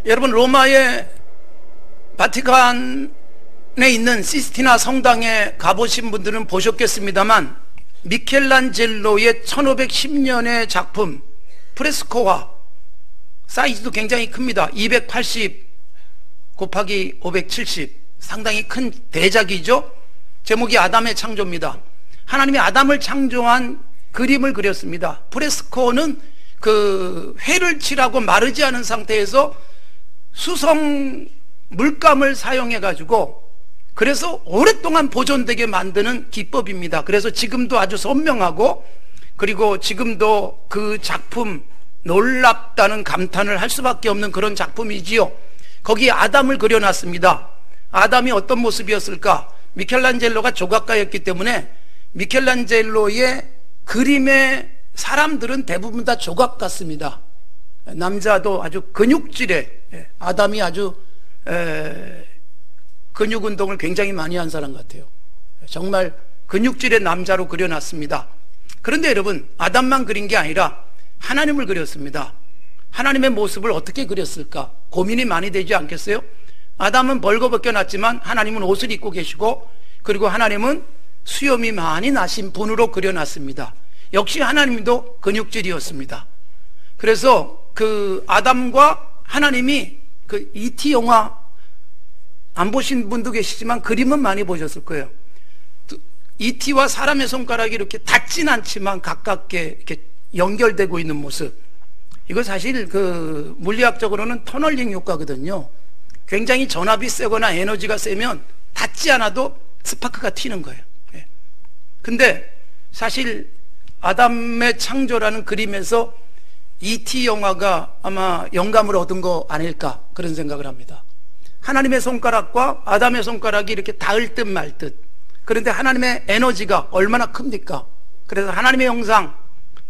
여러분, 로마의 바티칸에 있는 시스티나 성당에 가보신 분들은 보셨겠습니다만, 미켈란젤로의 1510년의 작품 프레스코화, 사이즈도 굉장히 큽니다. 280 곱하기 570, 상당히 큰 대작이죠. 제목이 아담의 창조입니다. 하나님이 아담을 창조한 그림을 그렸습니다. 프레스코는 그 회를 칠하고 마르지 않은 상태에서 수성 물감을 사용해 가지고, 그래서 오랫동안 보존되게 만드는 기법입니다. 그래서 지금도 아주 선명하고, 그리고 지금도 그 작품 놀랍다는 감탄을 할 수밖에 없는 그런 작품이지요. 거기에 아담을 그려놨습니다. 아담이 어떤 모습이었을까? 미켈란젤로가 조각가였기 때문에 미켈란젤로의 그림의 사람들은 대부분 다 조각 같습니다. 남자도 아주 근육질에, 아담이 아주 근육 운동을 굉장히 많이 한 사람 같아요. 정말 근육질의 남자로 그려놨습니다. 그런데 여러분, 아담만 그린 게 아니라 하나님을 그렸습니다. 하나님의 모습을 어떻게 그렸을까? 고민이 많이 되지 않겠어요? 아담은 벌거벗겨 놨지만 하나님은 옷을 입고 계시고, 그리고 하나님은 수염이 많이 나신 분으로 그려놨습니다. 역시 하나님도 근육질이었습니다. 그래서 그 아담과 하나님이, 그 E.T. 영화 안 보신 분도 계시지만 그림은 많이 보셨을 거예요. E.T.와 사람의 손가락이 이렇게 닿진 않지만 가깝게 이렇게 연결되고 있는 모습, 이거 사실 그 물리학적으로는 터널링 효과거든요. 굉장히 전압이 세거나 에너지가 세면 닿지 않아도 스파크가 튀는 거예요. 근데 사실 아담의 창조라는 그림에서 E.T. 영화가 아마 영감을 얻은 거 아닐까, 그런 생각을 합니다. 하나님의 손가락과 아담의 손가락이 이렇게 닿을 듯 말 듯. 그런데 하나님의 에너지가 얼마나 큽니까? 그래서 하나님의 형상,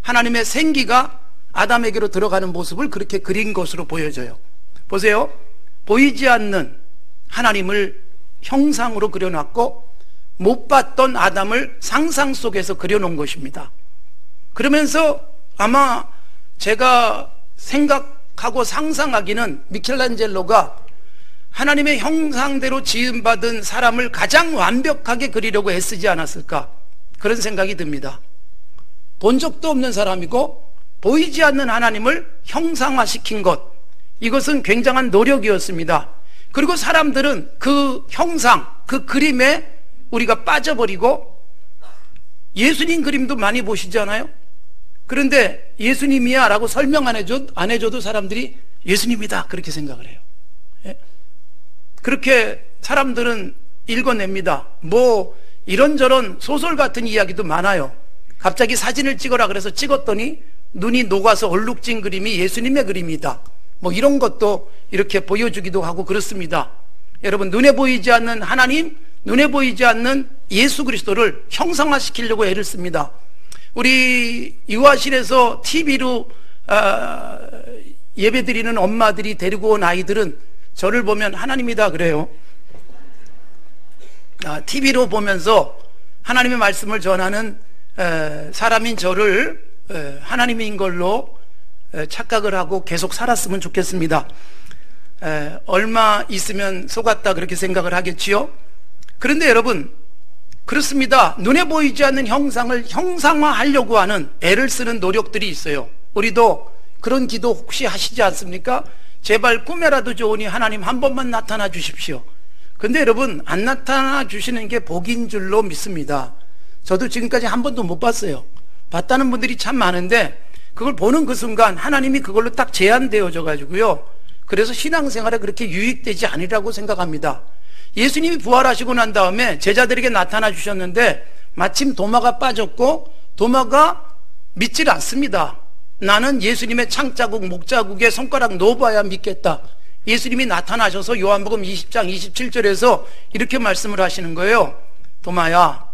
하나님의 생기가 아담에게로 들어가는 모습을 그렇게 그린 것으로 보여져요. 보세요. 보이지 않는 하나님을 형상으로 그려놨고, 못 봤던 아담을 상상 속에서 그려놓은 것입니다. 그러면서 아마 제가 생각하고 상상하기는 미켈란젤로가 하나님의 형상대로 지음받은 사람을 가장 완벽하게 그리려고 애쓰지 않았을까, 그런 생각이 듭니다. 본 적도 없는 사람이고 보이지 않는 하나님을 형상화시킨 것, 이것은 굉장한 노력이었습니다. 그리고 사람들은 그 형상, 그 그림에 우리가 빠져버리고, 예수님 그림도 많이 보시잖아요. 그런데 예수님이야 라고 설명 안 해줘도 사람들이 예수님이다 그렇게 생각을 해요. 그렇게 사람들은 읽어냅니다. 뭐 이런저런 소설 같은 이야기도 많아요. 갑자기 사진을 찍어라 그래서 찍었더니 눈이 녹아서 얼룩진 그림이 예수님의 그림이다, 뭐 이런 것도 이렇게 보여주기도 하고 그렇습니다. 여러분, 눈에 보이지 않는 하나님, 눈에 보이지 않는 예수 그리스도를 형상화시키려고 애를 씁니다. 우리 유아실에서 TV로 예배드리는 엄마들이 데리고 온 아이들은 저를 보면 하나님이다 그래요. TV로 보면서 하나님의 말씀을 전하는 사람인 저를 하나님인 걸로 착각을 하고 계속 살았으면 좋겠습니다. 얼마 있으면 속았다 그렇게 생각을 하겠지요. 그런데 여러분, 그렇습니다. 눈에 보이지 않는 형상을 형상화하려고 하는 애를 쓰는 노력들이 있어요. 우리도 그런 기도 혹시 하시지 않습니까? 제발 꿈에라도 좋으니 하나님 한 번만 나타나 주십시오. 근데 여러분, 안 나타나 주시는 게 복인 줄로 믿습니다. 저도 지금까지 한 번도 못 봤어요. 봤다는 분들이 참 많은데, 그걸 보는 그 순간 하나님이 그걸로 딱 제한되어져 가지고요, 그래서 신앙생활에 그렇게 유익되지 않으리라고 생각합니다. 예수님이 부활하시고 난 다음에 제자들에게 나타나 주셨는데 마침 도마가 빠졌고, 도마가 믿질 않습니다. 나는 예수님의 창자국, 목자국에 손가락 넣어봐야 믿겠다. 예수님이 나타나셔서 요한복음 20장 27절에서 이렇게 말씀을 하시는 거예요. 도마야,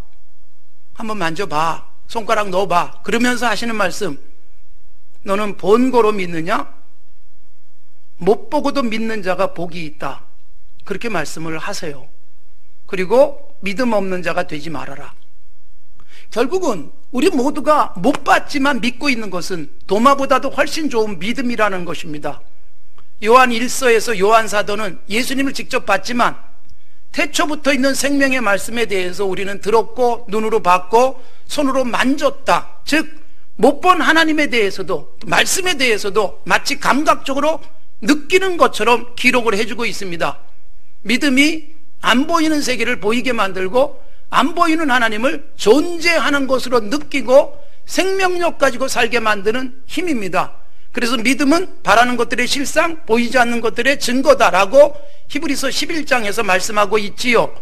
한번 만져봐, 손가락 넣어봐. 그러면서 하시는 말씀, 너는 본고로 믿느냐? 못 보고도 믿는 자가 복이 있다, 그렇게 말씀을 하세요. 그리고 믿음 없는 자가 되지 말아라. 결국은 우리 모두가 못 봤지만 믿고 있는 것은 도마보다도 훨씬 좋은 믿음이라는 것입니다. 요한 1서에서 요한 사도는 예수님을 직접 봤지만 태초부터 있는 생명의 말씀에 대해서 우리는 들었고 눈으로 봤고 손으로 만졌다. 즉 못 본 하나님에 대해서도 말씀에 대해서도 마치 감각적으로 느끼는 것처럼 기록을 해주고 있습니다. 믿음이 안 보이는 세계를 보이게 만들고 안 보이는 하나님을 존재하는 것으로 느끼고 생명력 가지고 살게 만드는 힘입니다. 그래서 믿음은 바라는 것들의 실상, 보이지 않는 것들의 증거다라고 히브리서 11장에서 말씀하고 있지요.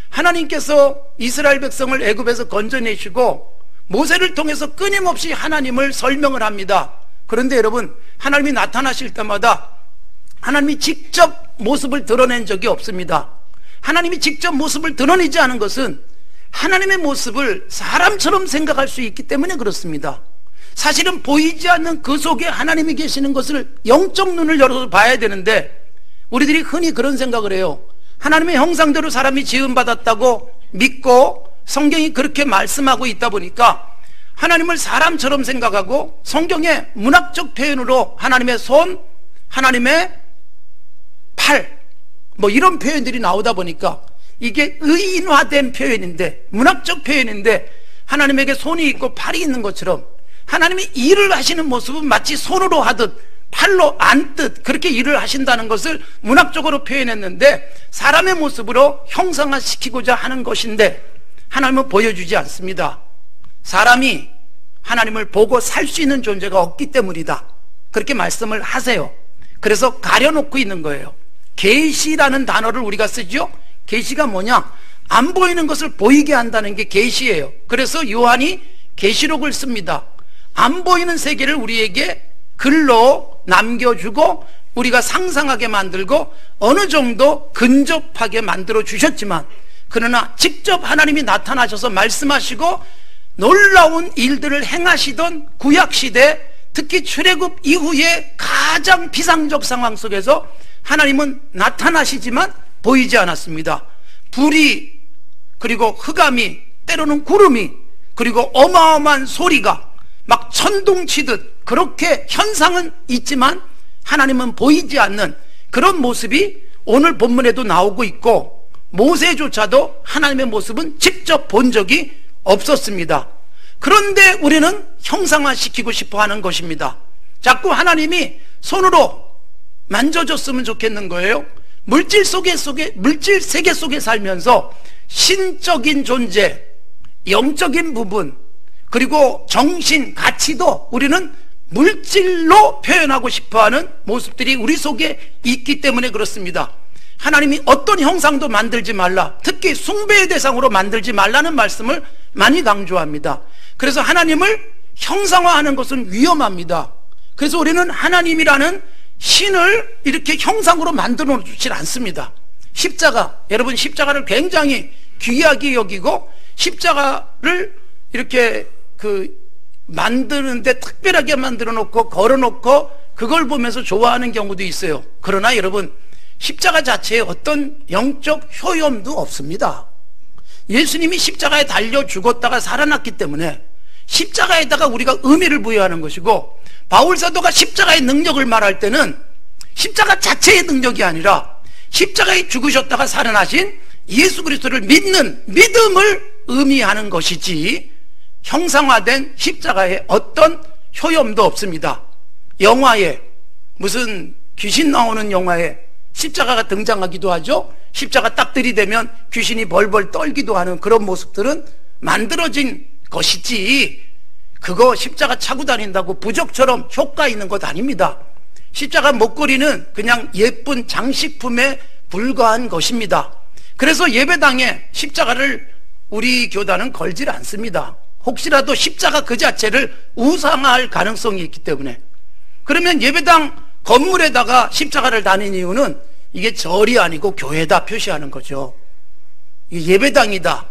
하나님께서 이스라엘 백성을 애굽에서 건져내시고 모세를 통해서 끊임없이 하나님을 설명을 합니다. 그런데 여러분, 하나님이 나타나실 때마다 하나님이 직접 모습을 드러낸 적이 없습니다. 하나님이 직접 모습을 드러내지 않은 것은 하나님의 모습을 사람처럼 생각할 수 있기 때문에 그렇습니다. 사실은 보이지 않는 그 속에 하나님이 계시는 것을 영적 눈을 열어서 봐야 되는데 우리들이 흔히 그런 생각을 해요. 하나님의 형상대로 사람이 지음받았다고 믿고 성경이 그렇게 말씀하고 있다 보니까 하나님을 사람처럼 생각하고 성경의 문학적 표현으로 하나님의 손, 하나님의 팔, 뭐 이런 표현들이 나오다 보니까 이게 의인화된 표현인데, 문학적 표현인데 하나님에게 손이 있고 팔이 있는 것처럼 하나님이 일을 하시는 모습은 마치 손으로 하듯 팔로 안듯 그렇게 일을 하신다는 것을 문학적으로 표현했는데 사람의 모습으로 형상화시키고자 하는 것인데 하나님은 보여주지 않습니다. 사람이 하나님을 보고 살 수 있는 존재가 없기 때문이다, 그렇게 말씀을 하세요. 그래서 가려놓고 있는 거예요. 계시라는 단어를 우리가 쓰죠. 계시가 뭐냐? 안 보이는 것을 보이게 한다는 게 계시예요. 그래서 요한이 계시록을 씁니다. 안 보이는 세계를 우리에게 글로 남겨주고 우리가 상상하게 만들고 어느 정도 근접하게 만들어 주셨지만, 그러나 직접 하나님이 나타나셔서 말씀하시고 놀라운 일들을 행하시던 구약시대, 특히 출애굽 이후에 가장 비상적 상황 속에서 하나님은 나타나시지만 보이지 않았습니다. 불이, 그리고 흑암이, 때로는 구름이, 그리고 어마어마한 소리가 막 천둥치듯 그렇게 현상은 있지만 하나님은 보이지 않는 그런 모습이 오늘 본문에도 나오고 있고, 모세조차도 하나님의 모습은 직접 본 적이 없었습니다. 그런데 우리는 형상화시키고 싶어 하는 것입니다. 자꾸 하나님이 손으로 만져줬으면 좋겠는 거예요. 물질 세계 속에 살면서 신적인 존재, 영적인 부분, 그리고 정신, 가치도 우리는 물질로 표현하고 싶어하는 모습들이 우리 속에 있기 때문에 그렇습니다. 하나님이 어떤 형상도 만들지 말라, 특히 숭배의 대상으로 만들지 말라는 말씀을 많이 강조합니다. 그래서 하나님을 형상화하는 것은 위험합니다. 그래서 우리는 하나님이라는 신을 이렇게 형상으로 만들어 놓지 않습니다. 십자가, 여러분 십자가를 굉장히 귀하게 여기고 십자가를 이렇게 만드는데 특별하게 만들어 놓고 걸어 놓고 그걸 보면서 좋아하는 경우도 있어요. 그러나 여러분, 십자가 자체에 어떤 영적 효염도 없습니다. 예수님이 십자가에 달려 죽었다가 살아났기 때문에 십자가에다가 우리가 의미를 부여하는 것이고, 바울사도가 십자가의 능력을 말할 때는 십자가 자체의 능력이 아니라 십자가에 죽으셨다가 살아나신 예수 그리스도를 믿는 믿음을 의미하는 것이지 형상화된 십자가에 어떤 효염도 없습니다. 영화에, 무슨 귀신 나오는 영화에 십자가가 등장하기도 하죠. 십자가 딱 들이대면 귀신이 벌벌 떨기도 하는 그런 모습들은 만들어진 것이지, 그거 십자가 차고 다닌다고 부적처럼 효과 있는 것 아닙니다. 십자가 목걸이는 그냥 예쁜 장식품에 불과한 것입니다. 그래서 예배당에 십자가를 우리 교단은 걸질 않습니다. 혹시라도 십자가 그 자체를 우상화할 가능성이 있기 때문에. 그러면 예배당 건물에다가 십자가를 다닌 이유는 이게 절이 아니고 교회다 표시하는 거죠. 이게 예배당이다,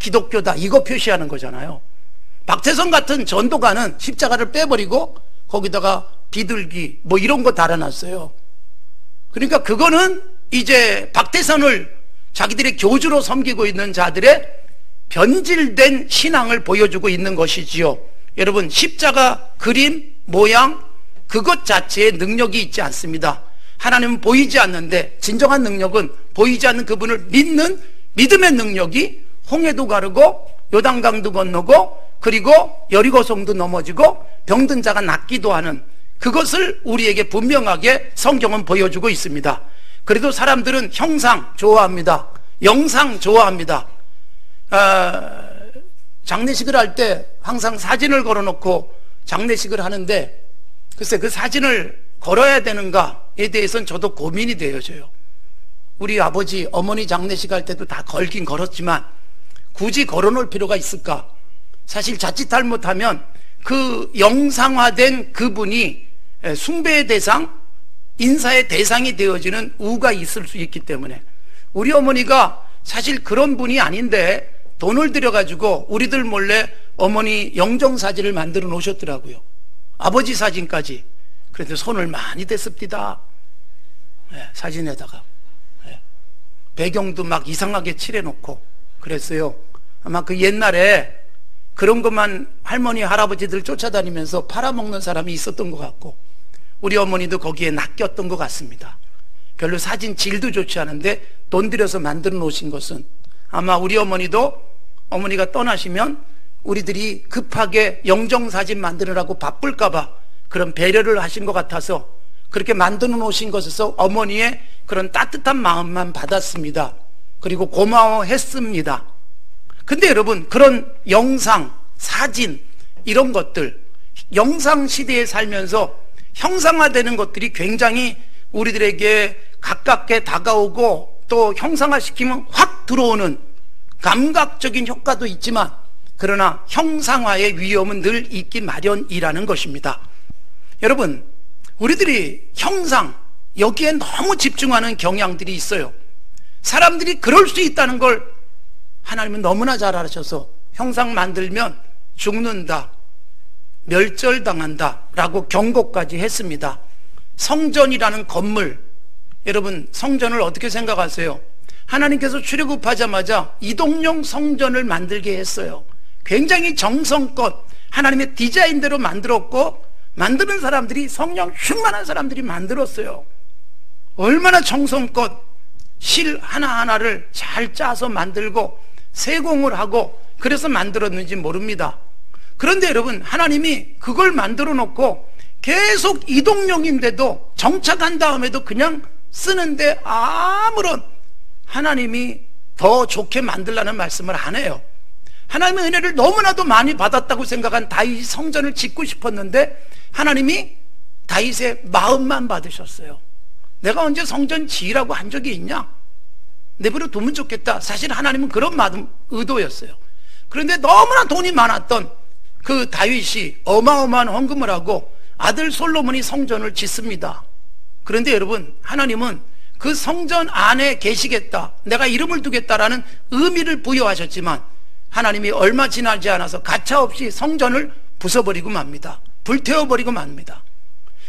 기독교다, 이거 표시하는 거잖아요. 박태선 같은 전도가는 십자가를 빼버리고 거기다가 비둘기 뭐 이런 거 달아놨어요. 그러니까 그거는 이제 박태선을 자기들의 교주로 섬기고 있는 자들의 변질된 신앙을 보여주고 있는 것이지요. 여러분, 십자가 그림, 모양, 그것 자체에 능력이 있지 않습니다. 하나님은 보이지 않는데 진정한 능력은 보이지 않는 그분을 믿는 믿음의 능력이 홍해도 가르고 요단강도 건너고 그리고 여리고성도 넘어지고 병든 자가 낫기도 하는 그것을 우리에게 분명하게 성경은 보여주고 있습니다. 그래도 사람들은 형상 좋아합니다. 영상 좋아합니다. 장례식을 할 때 항상 사진을 걸어놓고 장례식을 하는데 글쎄 그 사진을 걸어야 되는가에 대해서는 저도 고민이 되어져요. 우리 아버지 어머니 장례식 할 때도 다 걸긴 걸었지만 굳이 걸어놓을 필요가 있을까? 사실 자칫 잘못하면 그 영상화된 그분이 숭배의 대상, 인사의 대상이 되어지는 우가 있을 수 있기 때문에 우리 어머니가 사실 그런 분이 아닌데 돈을 들여가지고 우리들 몰래 어머니 영정사진을 만들어 놓으셨더라고요. 아버지 사진까지. 그래도 손을 많이 댔습니다. 사진에다가 배경도 막 이상하게 칠해놓고 그랬어요. 아마 그 옛날에 그런 것만 할머니 할아버지들 쫓아다니면서 팔아먹는 사람이 있었던 것 같고 우리 어머니도 거기에 낚였던 것 같습니다. 별로 사진 질도 좋지 않은데 돈 들여서 만들어 놓으신 것은 아마 우리 어머니도 어머니가 떠나시면 우리들이 급하게 영정사진 만들으라고 바쁠까봐 그런 배려를 하신 것 같아서 그렇게 만들어 놓으신 것에서 어머니의 그런 따뜻한 마음만 받았습니다. 그리고 고마워했습니다. 근데 여러분 그런 영상, 사진 이런 것들 영상 시대에 살면서 형상화되는 것들이 굉장히 우리들에게 가깝게 다가오고 또 형상화시키면 확 들어오는 감각적인 효과도 있지만 그러나 형상화의 위험은 늘 있기 마련이라는 것입니다. 여러분 우리들이 형상 여기에 너무 집중하는 경향들이 있어요. 사람들이 그럴 수 있다는 걸 하나님은 너무나 잘 알으셔서 형상 만들면 죽는다, 멸절당한다 라고 경고까지 했습니다. 성전이라는 건물, 여러분 성전을 어떻게 생각하세요? 하나님께서 출애굽하자마자 이동용 성전을 만들게 했어요. 굉장히 정성껏 하나님의 디자인대로 만들었고 만드는 사람들이 성령 충만한 사람들이 만들었어요. 얼마나 정성껏 실 하나하나를 잘 짜서 만들고 세공을 하고 그래서 만들었는지 모릅니다. 그런데 여러분 하나님이 그걸 만들어 놓고 계속 이동용인데도 정착한 다음에도 그냥 쓰는데 아무런 하나님이 더 좋게 만들라는 말씀을 안 해요. 하나님의 은혜를 너무나도 많이 받았다고 생각한 다윗이 성전을 짓고 싶었는데 하나님이 다윗의 마음만 받으셨어요. 내가 언제 성전 지으라고 한 적이 있냐? 내버려 두면 좋겠다. 사실 하나님은 그런 의도였어요. 그런데 너무나 돈이 많았던 그 다윗이 어마어마한 헌금을 하고 아들 솔로몬이 성전을 짓습니다. 그런데 여러분 하나님은 그 성전 안에 계시겠다, 내가 이름을 두겠다라는 의미를 부여하셨지만 하나님이 얼마 지나지 않아서 가차없이 성전을 부숴버리고 맙니다. 불태워버리고 맙니다.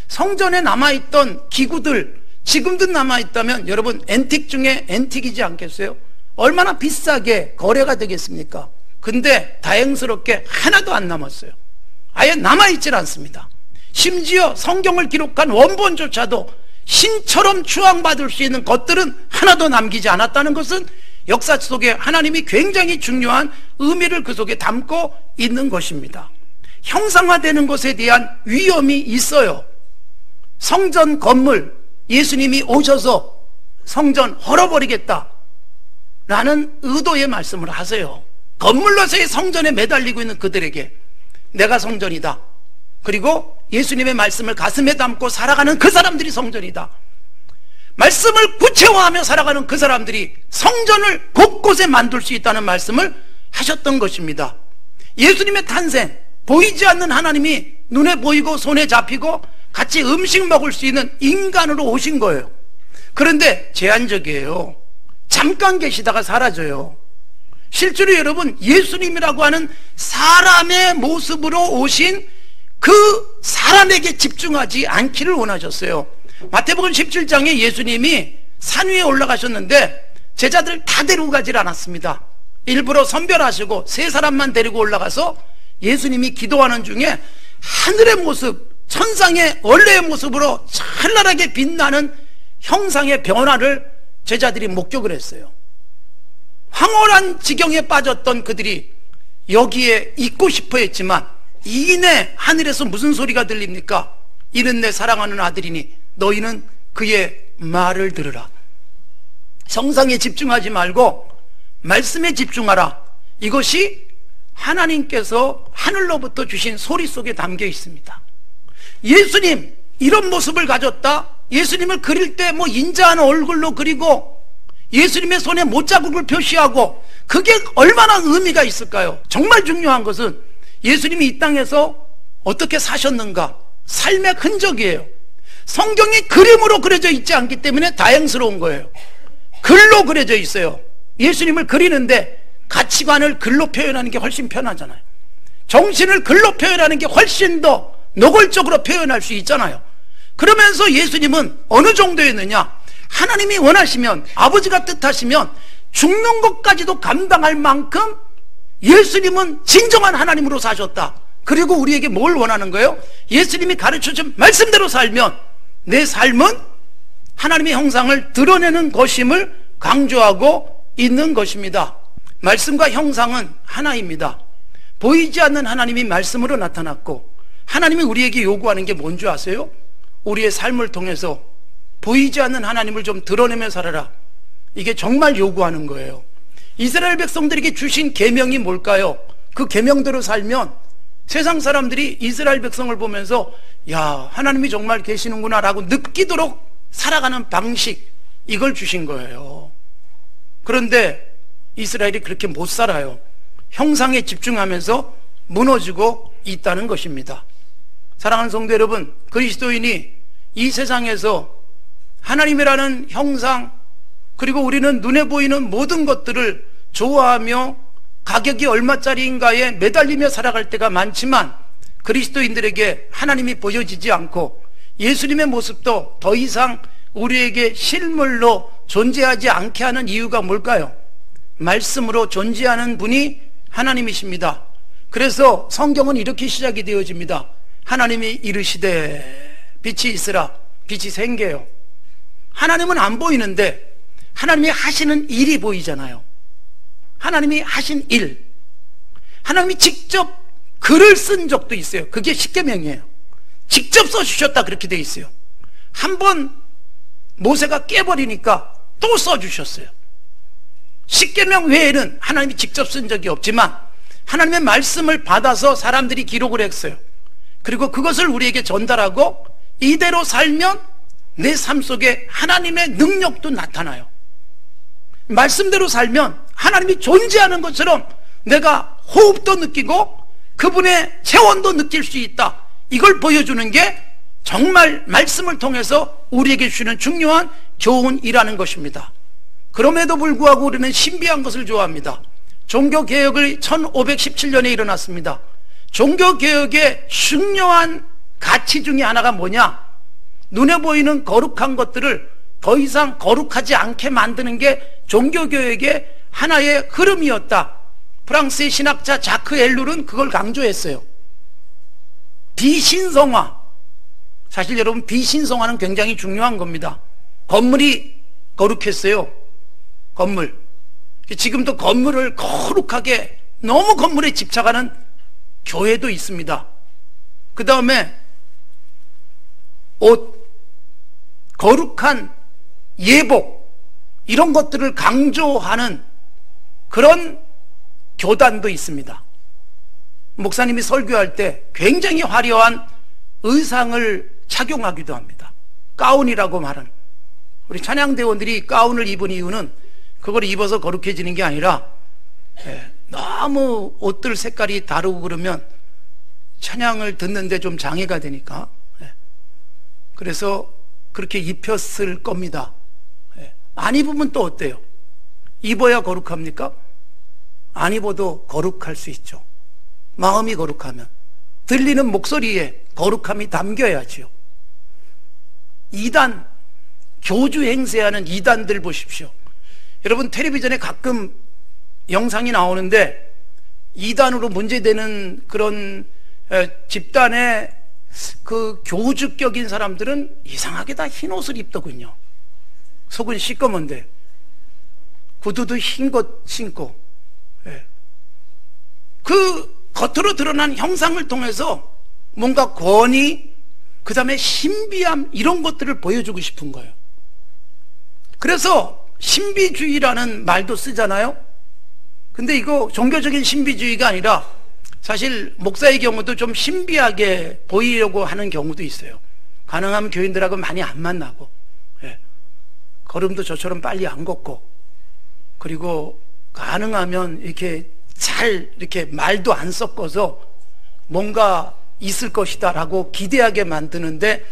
성전에 남아있던 기구들 지금도 남아있다면 여러분 앤틱 중에 앤틱이지 않겠어요? 얼마나 비싸게 거래가 되겠습니까? 근데 다행스럽게 하나도 안 남았어요. 아예 남아있질 않습니다. 심지어 성경을 기록한 원본조차도 신처럼 추앙받을 수 있는 것들은 하나도 남기지 않았다는 것은 역사 속에 하나님이 굉장히 중요한 의미를 그 속에 담고 있는 것입니다. 형상화되는 것에 대한 위험이 있어요. 성전 건물, 예수님이 오셔서 성전 헐어버리겠다 라는 의도의 말씀을 하세요. 건물로서의 성전에 매달리고 있는 그들에게 내가 성전이다, 그리고 예수님의 말씀을 가슴에 담고 살아가는 그 사람들이 성전이다, 말씀을 구체화하며 살아가는 그 사람들이 성전을 곳곳에 만들 수 있다는 말씀을 하셨던 것입니다. 예수님의 탄생, 보이지 않는 하나님이 눈에 보이고 손에 잡히고 같이 음식 먹을 수 있는 인간으로 오신 거예요. 그런데 제한적이에요. 잠깐 계시다가 사라져요. 실제로 여러분 예수님이라고 하는 사람의 모습으로 오신 그 사람에게 집중하지 않기를 원하셨어요. 마태복음 17장에 예수님이 산 위에 올라가셨는데 제자들 다 데리고 가질 않았습니다. 일부러 선별하시고 세 사람만 데리고 올라가서 예수님이 기도하는 중에 하늘의 모습, 천상의 원래의 모습으로 찬란하게 빛나는 형상의 변화를 제자들이 목격을 했어요. 황홀한 지경에 빠졌던 그들이 여기에 있고 싶어 했지만 이내 하늘에서 무슨 소리가 들립니까? 이는 내 사랑하는 아들이니 너희는 그의 말을 들으라. 형상에 집중하지 말고 말씀에 집중하라. 이것이 하나님께서 하늘로부터 주신 소리 속에 담겨 있습니다. 예수님 이런 모습을 가졌다. 예수님을 그릴 때 인자한 얼굴로 그리고 예수님의 손에 못자국을 표시하고, 그게 얼마나 의미가 있을까요? 정말 중요한 것은 예수님이 이 땅에서 어떻게 사셨는가, 삶의 흔적이에요. 성경이 그림으로 그려져 있지 않기 때문에 다행스러운 거예요. 글로 그려져 있어요. 예수님을 그리는데 가치관을 글로 표현하는 게 훨씬 편하잖아요. 정신을 글로 표현하는 게 훨씬 더 노골적으로 표현할 수 있잖아요. 그러면서 예수님은 어느 정도였느냐? 하나님이 원하시면, 아버지가 뜻하시면 죽는 것까지도 감당할 만큼 예수님은 진정한 하나님으로 사셨다. 그리고 우리에게 뭘 원하는 거예요? 예수님이 가르쳐준 말씀대로 살면 내 삶은 하나님의 형상을 드러내는 것임을 강조하고 있는 것입니다. 말씀과 형상은 하나입니다. 보이지 않는 하나님이 말씀으로 나타났고, 하나님이 우리에게 요구하는 게 뭔지 아세요? 우리의 삶을 통해서 보이지 않는 하나님을 좀 드러내며 살아라. 이게 정말 요구하는 거예요. 이스라엘 백성들에게 주신 계명이 뭘까요? 그 계명대로 살면 세상 사람들이 이스라엘 백성을 보면서 야, 하나님이 정말 계시는구나 라고 느끼도록 살아가는 방식, 이걸 주신 거예요. 그런데 이스라엘이 그렇게 못 살아요. 형상에 집중하면서 무너지고 있다는 것입니다. 사랑하는 성도 여러분, 그리스도인이 이 세상에서 하나님이라는 형상, 그리고 우리는 눈에 보이는 모든 것들을 좋아하며 가격이 얼마짜리인가에 매달리며 살아갈 때가 많지만, 그리스도인들에게 하나님이 보여지지 않고 예수님의 모습도 더 이상 우리에게 실물로 존재하지 않게 하는 이유가 뭘까요? 말씀으로 존재하는 분이 하나님이십니다. 그래서 성경은 이렇게 시작이 되어집니다. 하나님이 이르시되 빛이 있으라. 빛이 생겨요. 하나님은 안 보이는데 하나님이 하시는 일이 보이잖아요. 하나님이 하신 일, 하나님이 직접 글을 쓴 적도 있어요. 그게 십계명이에요. 직접 써주셨다 그렇게 돼 있어요. 한번 모세가 깨버리니까 또 써주셨어요. 십계명 외에는 하나님이 직접 쓴 적이 없지만 하나님의 말씀을 받아서 사람들이 기록을 했어요. 그리고 그것을 우리에게 전달하고 이대로 살면 내 삶 속에 하나님의 능력도 나타나요. 말씀대로 살면 하나님이 존재하는 것처럼 내가 호흡도 느끼고 그분의 체온도 느낄 수 있다. 이걸 보여주는 게 정말 말씀을 통해서 우리에게 주는 중요한 교훈이라는 것입니다. 그럼에도 불구하고 우리는 신비한 것을 좋아합니다. 종교개혁을 1517년에 일어났습니다. 종교개혁의 중요한 가치 중에 하나가 뭐냐? 눈에 보이는 거룩한 것들을 더 이상 거룩하지 않게 만드는 게 종교개혁의 하나의 흐름이었다. 프랑스의 신학자 자크 엘룰은 그걸 강조했어요. 비신성화. 사실 여러분, 비신성화는 굉장히 중요한 겁니다. 건물이 거룩했어요. 건물. 지금도 건물을 거룩하게, 너무 건물에 집착하는 교회도 있습니다. 그 다음에 옷, 거룩한 예복, 이런 것들을 강조하는 그런 교단도 있습니다. 목사님이 설교할 때 굉장히 화려한 의상을 착용하기도 합니다. 가운이라고 말하는. 우리 찬양대원들이 가운을 입은 이유는 그걸 입어서 거룩해지는 게 아니라 너무 옷들 색깔이 다르고 그러면 찬양을 듣는데 좀 장애가 되니까, 그래서 그렇게 입혔을 겁니다. 안 입으면 또 어때요? 입어야 거룩합니까? 안 입어도 거룩할 수 있죠. 마음이 거룩하면, 들리는 목소리에 거룩함이 담겨야지요. 이단, 교주 행세하는 이단들 보십시오. 여러분, 텔레비전에 가끔 영상이 나오는데 이단으로 문제되는 그런 집단의 그 교주격인 사람들은 이상하게 다 흰 옷을 입더군요. 속은 시꺼먼데 구두도 흰 것 신고, 예. 그 겉으로 드러난 형상을 통해서 뭔가 권위, 그 다음에 신비함, 이런 것들을 보여주고 싶은 거예요. 그래서 신비주의라는 말도 쓰잖아요. 근데 이거 종교적인 신비주의가 아니라 사실 목사의 경우도 좀 신비하게 보이려고 하는 경우도 있어요. 가능하면 교인들하고 많이 안 만나고, 예. 걸음도 저처럼 빨리 안 걷고, 그리고 가능하면 이렇게 잘 이렇게 말도 안 섞어서 뭔가 있을 것이다 라고 기대하게 만드는데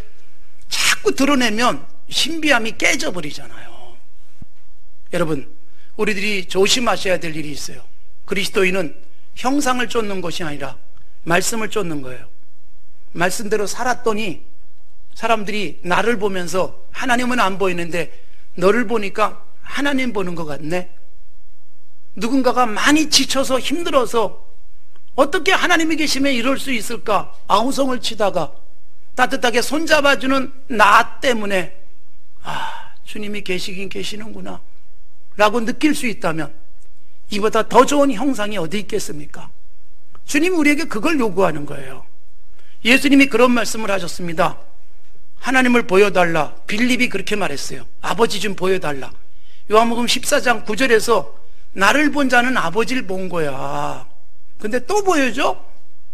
자꾸 드러내면 신비함이 깨져버리잖아요. 여러분, 우리들이 조심하셔야 될 일이 있어요. 그리스도인은 형상을 쫓는 것이 아니라 말씀을 쫓는 거예요. 말씀대로 살았더니 사람들이 나를 보면서 하나님은 안 보이는데 너를 보니까 하나님 보는 것 같네. 누군가가 많이 지쳐서 힘들어서 어떻게 하나님이 계시면 이럴 수 있을까 아우성을 치다가 따뜻하게 손잡아주는 나 때문에 주님이 계시긴 계시는구나 라고 느낄 수 있다면 이보다 더 좋은 형상이 어디 있겠습니까? 주님이 우리에게 그걸 요구하는 거예요. 예수님이 그런 말씀을 하셨습니다. 하나님을 보여달라. 빌립이 그렇게 말했어요. 아버지 좀 보여달라. 요한복음 14장 9절에서 나를 본 자는 아버지를 본 거야. 근데 또 보여줘?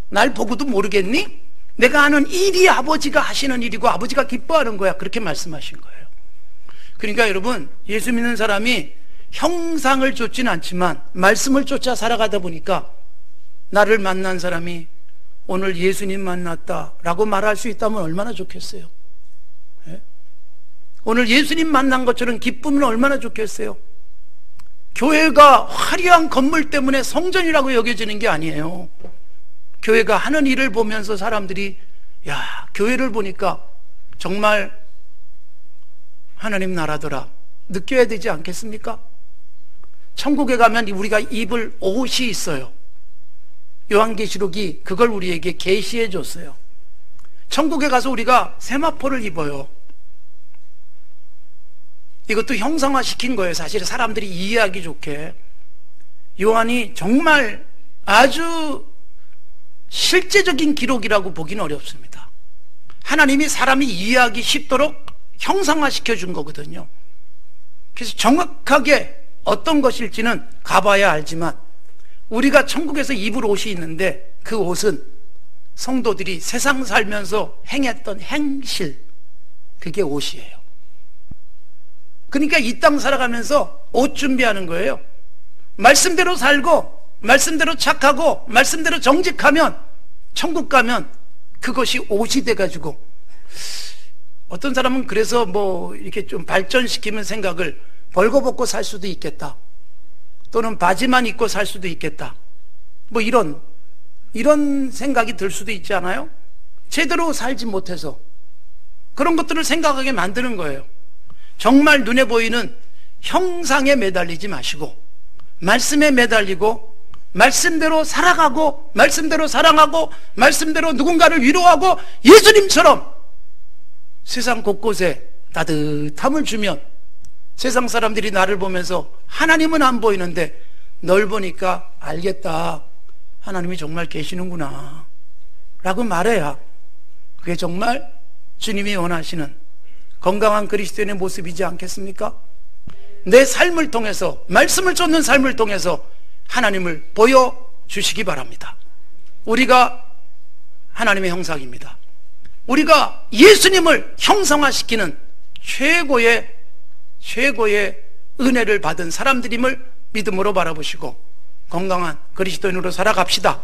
날 보고도 모르겠니? 내가 하는 일이 아버지가 하시는 일이고 아버지가 기뻐하는 거야. 그렇게 말씀하신 거예요. 그러니까 여러분, 예수 믿는 사람이 형상을 쫓지는 않지만 말씀을 쫓아 살아가다 보니까 나를 만난 사람이 오늘 예수님 만났다 라고 말할 수 있다면 얼마나 좋겠어요. 예? 오늘 예수님 만난 것처럼 기쁘면 얼마나 좋겠어요. 교회가 화려한 건물 때문에 성전이라고 여겨지는 게 아니에요. 교회가 하는 일을 보면서 사람들이 야, 교회를 보니까 정말 하나님 나라더라 느껴야 되지 않겠습니까? 천국에 가면 우리가 입을 옷이 있어요. 요한계시록이 그걸 우리에게 계시해 줬어요. 천국에 가서 우리가 세마포를 입어요. 이것도 형상화시킨 거예요. 사실 사람들이 이해하기 좋게. 요한이 정말 아주 실제적인 기록이라고 보기는 어렵습니다. 하나님이 사람이 이해하기 쉽도록 형상화시켜 준 거거든요. 그래서 정확하게 어떤 것일지는 가봐야 알지만 우리가 천국에서 입을 옷이 있는데 그 옷은 성도들이 세상 살면서 행했던 행실, 그게 옷이에요. 그러니까 이 땅 살아가면서 옷 준비하는 거예요. 말씀대로 살고 말씀대로 착하고 말씀대로 정직하면 천국 가면 그것이 옷이 돼가지고, 어떤 사람은 그래서 뭐 이렇게 좀 발전시키면 생각을 벌거벗고 살 수도 있겠다, 또는 바지만 입고 살 수도 있겠다, 뭐 이런 생각이 들 수도 있지 않아요? 제대로 살지 못해서 그런 것들을 생각하게 만드는 거예요. 정말 눈에 보이는 형상에 매달리지 마시고 말씀에 매달리고 말씀대로 살아가고 말씀대로 사랑하고 말씀대로 누군가를 위로하고 예수님처럼 세상 곳곳에 따뜻함을 주면 세상 사람들이 나를 보면서 하나님은 안 보이는데 널 보니까 알겠다, 하나님이 정말 계시는구나 라고 말해야 그게 정말 주님이 원하시는 건강한 그리스도인의 모습이지 않겠습니까? 내 삶을 통해서, 말씀을 쫓는 삶을 통해서 하나님을 보여주시기 바랍니다. 우리가 하나님의 형상입니다. 우리가 예수님을 형상화시키는 최고의 은혜를 받은 사람들임을 믿음으로 바라보시고 건강한 그리스도인으로 살아갑시다.